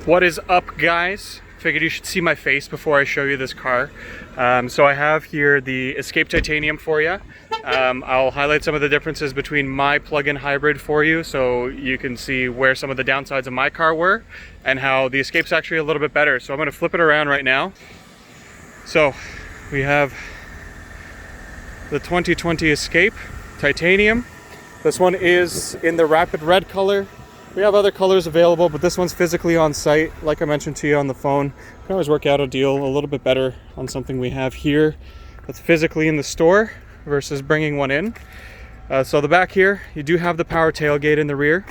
What is up, guys? Figured you should see my face before I show you this car. So I have here the Escape Titanium for you. I'll highlight some of the differences between my plug-in hybrid for you so you can see where some of the downsides of my car were and how the Escape's actually a little bit better. So I'm going to flip it around right now. So we have the 2020 Escape Titanium. This one is in the Rapid Red color. We have other colors available, but this one's physically on site. Like I mentioned to you on the phone, we can always work out a deal a little bit better on something we have here that's physically in the store versus bringing one in. So the back here, you do have the power tailgate in the rear.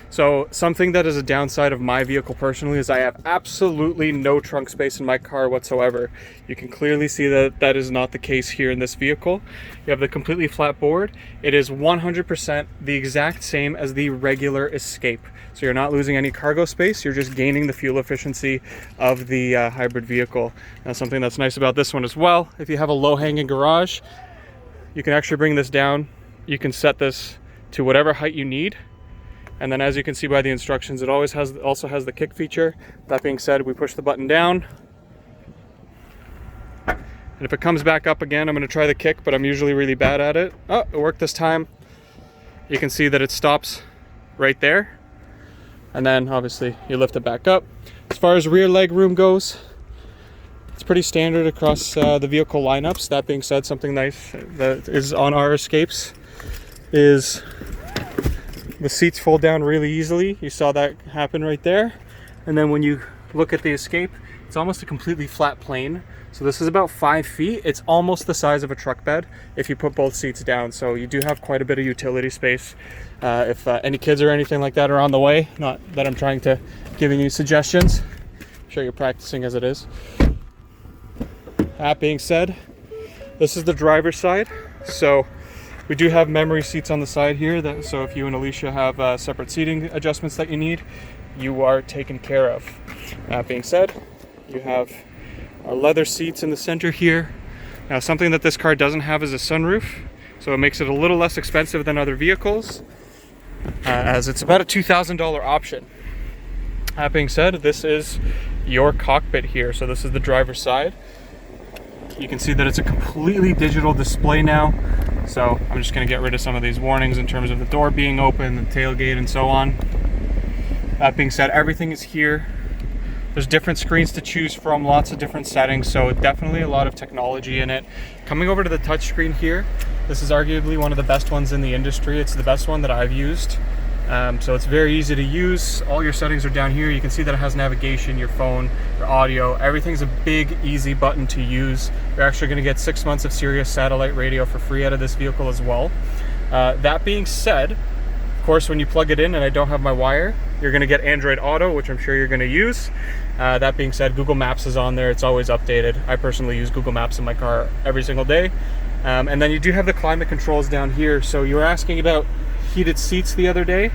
So something that is a downside of my vehicle personally is I have absolutely no trunk space in my car whatsoever. You can clearly see that that is not the case here in this vehicle. You have the completely flat board. It is 100% the exact same as the regular Escape. So you're not losing any cargo space, you're just gaining the fuel efficiency of the hybrid vehicle. Now, something that's nice about this one as well, if you have a low-hanging garage, you can actually bring this down. You can set this to whatever height you need. And then, as you can see by the instructions, it also has the kick feature. That being said, we push the button down. And if it comes back up again, I'm going to try the kick, but I'm usually really bad at it. Oh, it worked this time. You can see that it stops right there. And then, obviously, you lift it back up. As far as rear leg room goes, it's pretty standard across the vehicle lineups. That being said, something nice that is on our Escapes is the seats fold down really easily. You saw that happen right there. And then when you look at the Escape, it's almost a completely flat plane. So this is about 5 feet. It's almost the size of a truck bed if you put both seats down. So you do have quite a bit of utility space. If any kids or anything like that are on the way, not that I'm trying to giving you suggestions. I'm sure you're practicing as it is. That being said, this is the driver's side. So we do have memory seats on the side here, so if you and Alicia have separate seating adjustments that you need, you are taken care of. That being said, you have our leather seats in the center here. Now, something that this car doesn't have is a sunroof, so it makes it a little less expensive than other vehicles, as it's about a $2,000 option. That being said, this is your cockpit here, so this is the driver's side. You can see that it's a completely digital display now. So I'm just going to get rid of some of these warnings in terms of the door being open, the tailgate, and so on. That being said, everything is here. There's different screens to choose from, lots of different settings, so definitely a lot of technology in it. Coming over to the touchscreen here, this is arguably one of the best ones in the industry. It's the best one that I've used. So it's very easy to use. All your settings are down here. You can see that it has navigation, your phone, your audio. Everything's a big, easy button to use. You're actually going to get 6 months of Sirius satellite radio for free out of this vehicle as well. That being said, of course, when you plug it in and I don't have my wire, you're going to get Android Auto, which I'm sure you're going to use. That being said, Google Maps is on there. It's always updated. I personally use Google Maps in my car every single day. And then you do have the climate controls down here. So you were asking about heated seats the other day.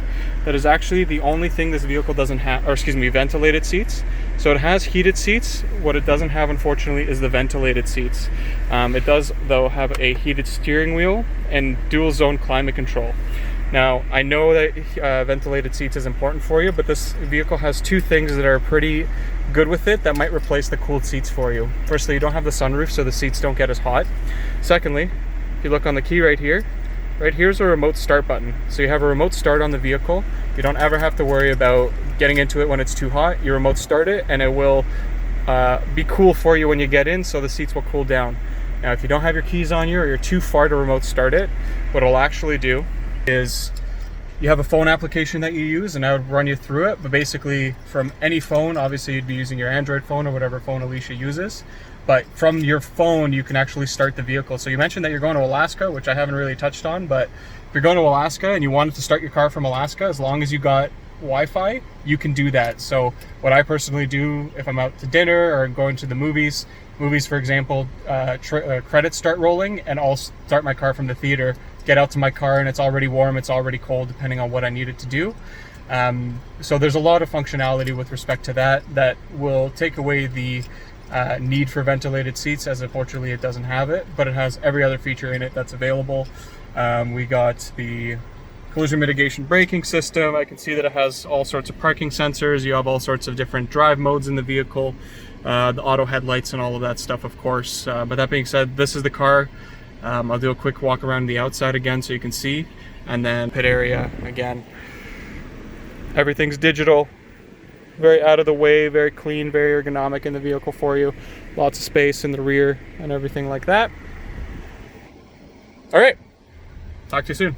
That is actually the only thing this vehicle doesn't have, or excuse me, ventilated seats. So it has heated seats. What it doesn't have, unfortunately, is the ventilated seats. It does, though, have a heated steering wheel and dual zone climate control. Now, I know that ventilated seats is important for you, but this vehicle has two things that are pretty good with it that might replace the cooled seats for you. Firstly, you don't have the sunroof, so the seats don't get as hot. Secondly, if you look on the key right here, right here's a remote start button. So you have a remote start on the vehicle. You don't ever have to worry about getting into it when it's too hot. You remote start it and it will be cool for you when you get in, so the seats will cool down. Now, if you don't have your keys on you or you're too far to remote start it, what it'll actually do is you have a phone application that you use, and I would run you through it. But basically, from any phone, obviously you'd be using your Android phone or whatever phone Alicia uses. But from your phone, you can actually start the vehicle. So you mentioned that you're going to Alaska, which I haven't really touched on, but if you're going to Alaska and you wanted to start your car from Alaska, as long as you got Wi-Fi, you can do that. So what I personally do if I'm out to dinner or going to the movies, for example, credits start rolling and I'll start my car from the theater, get out to my car and it's already warm, it's already cold, depending on what I need it to do. So there's a lot of functionality with respect to that will take away the need for ventilated seats, as unfortunately it doesn't have it, but it has every other feature in it that's available. We got the collision mitigation braking system. I can see that it has all sorts of parking sensors. You have all sorts of different drive modes in the vehicle, the auto headlights and all of that stuff, of course. But that being said, this is the car. I'll do a quick walk around the outside again so you can see, and then pit area again. Everything's digital, very out of the way, very clean, very ergonomic in the vehicle for you. Lots of space in the rear and everything like that. All right, talk to you soon.